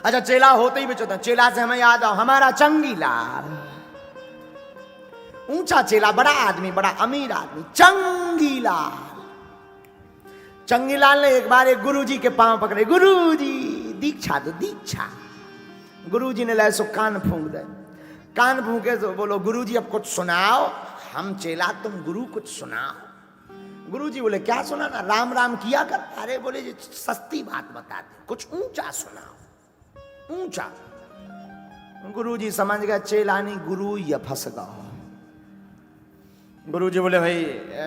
अच्छा चेला होते ही बेचोता, चेला से हमें याद आओ हमारा चंगीलाल, ऊंचा चेला, बड़ा आदमी, बड़ा अमीर आदमी, चंगीलाल। चंगीलाल ने एक बार एक गुरुजी के पांव पकड़े, गुरुजी दीक्षा दो दीक्षा। गुरुजी ने लैसो कान फूंक दे, कान फूंके तो बोलो गुरुजी अब कुछ सुनाओ, हम चेला तुम गुरु कुछ सुनाओ। गुरुजी बोले क्या सुनाना, राम राम किया कर। अरे बोले जी सस्ती बात बता दे, कुछ ऊंचा सुनाओ, ऊंचा। गुरुजी समझ गए चेला नहीं गुरु या फंस गया। गुरुजी बोले भाई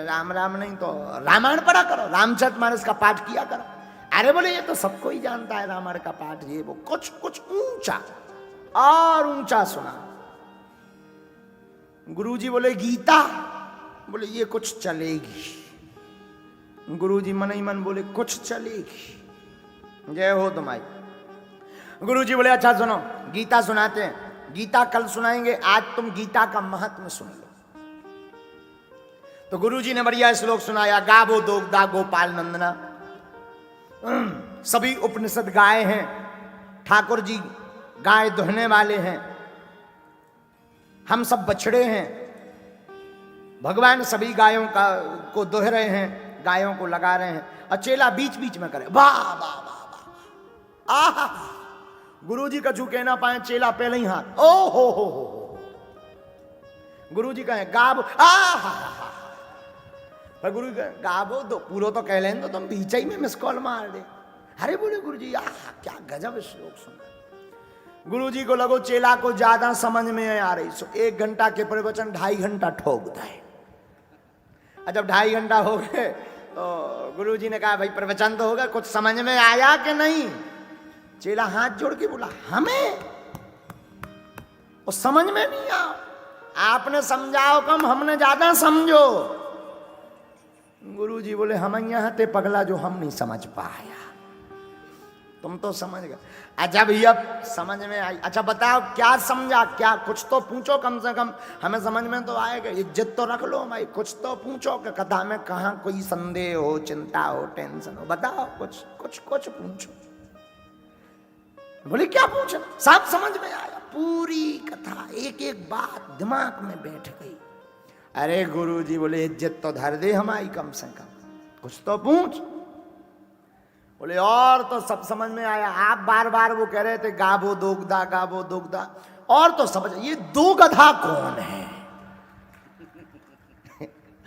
राम राम नहीं तो रामायण पढ़ा करो, रामचरितमानस का पाठ किया करो। अरे बोले ये तो सबको ही जानता है रामायण का पाठ, ये वो कुछ कुछ ऊंचा और ऊंचा सुना। गुरुजी बोले गीता, बोले ये कुछ चलेगी। गुरुजी मन ही मन बोले कुछ चलेगी, जय हो तुम्हारी। गुरुजी बोले अच्छा सुनो गीता सुनाते हैं, गीता कल सुनाएंगे, आज तुम गीता का महत्व सुन लो। तो गुरुजी ने बढ़िया श्लोक सुनाया, गावो दोग्धा गोपाल नंदना। सभी उपनिषद गाय हैं, ठाकुर जी गाय दुहने वाले हैं, हम सब बछड़े हैं, भगवान सभी गायों का को दोह रहे हैं, गायों को लगा रहे हैं। और चेला बीच बीच में करे वाह वाह वाह वाह, आहा। गुरुजी का झुके ना पाए, चेला पहले ही हाथ, ओ हो। गुरुजी कहे गावो, आहा। पर गुरु गावो दो, पूरा तो कह लें तो तुम बीच ही में मिस कॉल मार दे। अरे बोले गुरुजी आहा क्या गजब श्लोक सुना। गुरुजी को लगो चेला को ज्यादा समझ में आ रही, सो 1 घंटा के प्रवचन 2.5 घंटा ठोक दे। जब 2.5 घंटा हो गए तो गुरुजी ने कहा भाई प्रवचन तो होगा, कुछ समझ में आया कि नहीं। चेला हाथ जोड़ के बोला हमें वो समझ में नहीं आ, आपने समझाओ कम, हमने ज्यादा समझो। गुरुजी बोले हम यहां थे पगला जो हम नहीं समझ पाया, तुम तो समझ गए। अच्छा भैया समझ में आई, अच्छा बताओ क्या समझा, क्या कुछ तो पूछो कम से कम, हमें समझ में तो आएगा। इज्जत तो रख लो भाई, कुछ तो पूछो कि कथा में कहाँ कोई संदेह हो, चिंता हो, टेंशन हो, बताओ कुछ कुछ कुछ पूछो। बोले क्या पूछना, सब समझ में आया, पूरी कथा एक एक बात दिमाग में बैठ गई। अरे गुरुजी बोले इज्जत तो धर दे हमारी कम से कम, कुछ तो पूछ। बोले और तो सब समझ में आया, आप बार बार वो कह रहे थे गावो दोग्धा गावो दोग्धा, और तो समझ, ये दो गधा कौन है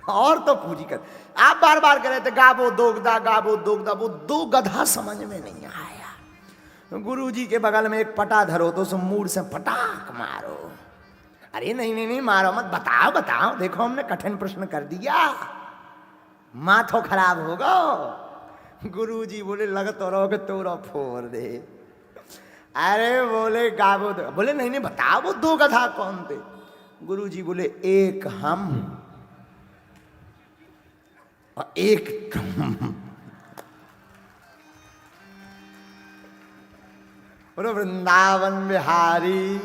और तो पूरी कर, आप बार बार कह रहे थे गावो दोग्धा गावो दोग्धा, वो 2 गधा समझ में नहीं आया। गुरुजी के बगल में एक पटा धरो तो उस मूड से पटाक मारो। अरे नहीं नहीं नहीं मारो मत, बताओ बताओ, देखो हमने कठिन प्रश्न कर दिया, माथो खराब होगा। गुरुजी बोले लग तो रहोगे तोरा फोड़ दे। अरे बोले गावो दो, बोले नहीं नहीं बताओ वो 2 गधा कौन थे। गुरुजी बोले एक हम और एक तुम। बोलो वृंदावन बिहारी।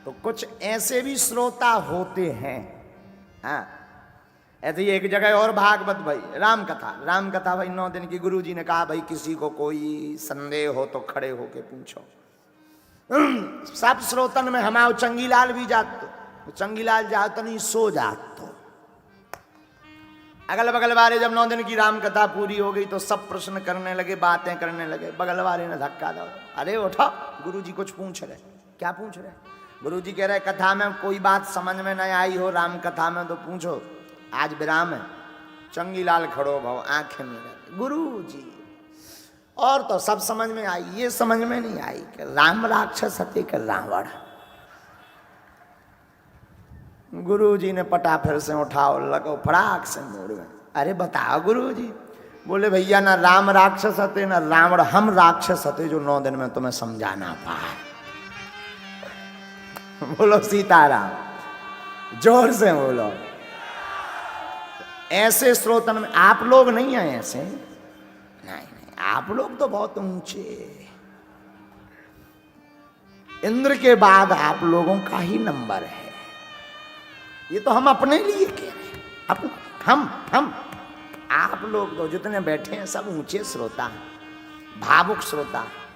तो कुछ ऐसे भी श्रोता होते हैं। हाँ ऐसे ही एक जगह और भागवत भाई राम कथा भाई 9 दिन की। गुरुजी ने कहा भाई किसी को कोई संदेह हो तो खड़े होके पूछो। सब श्रोतन में हमारे चंगीलाल भी जात, तो चंगीलाल जात नहीं सो जात। तो अगल बगल वाले जब 9 दिन की राम कथा पूरी हो गई तो सब प्रश्न करने लगे, बातें करने लगे। बगल वाले ने धक्का दो, अरे उठो गुरुजी कुछ पूछ रहे। क्या पूछ रहे? गुरुजी कह रहे कथा में कोई बात समझ में नहीं आई हो राम कथा में तो पूछो, आज विराम है। चंगीलाल खड़ो भाव आंखें में, गुरुजी और तो सब समझ में आई, ये समझ में नहीं आई कि राम राक्षस हते कि रावण। गुरुजी ने पटा फिर से उठाओ, लगो फड़ाक से मोड़ में। अरे बताओ गुरुजी। बोले भैया ना राम राक्षस हते ना रावण, हम राक्षस हते जो 9 दिन में तुम्हें समझाना पाए। बोलो सीताराम, जोर से बोलो। ऐसे श्रोतन में आप लोग नहीं हैं ऐसे, नहीं आप लोग तो बहुत ऊंचे, इंद्र के बाद आप लोगों का ही नंबर है। ये तो हम अपने लिए कह रहे हैं, हम आप लोग तो जितने बैठे हैं सब ऊंचे श्रोता हैं, भावुक श्रोता हैं।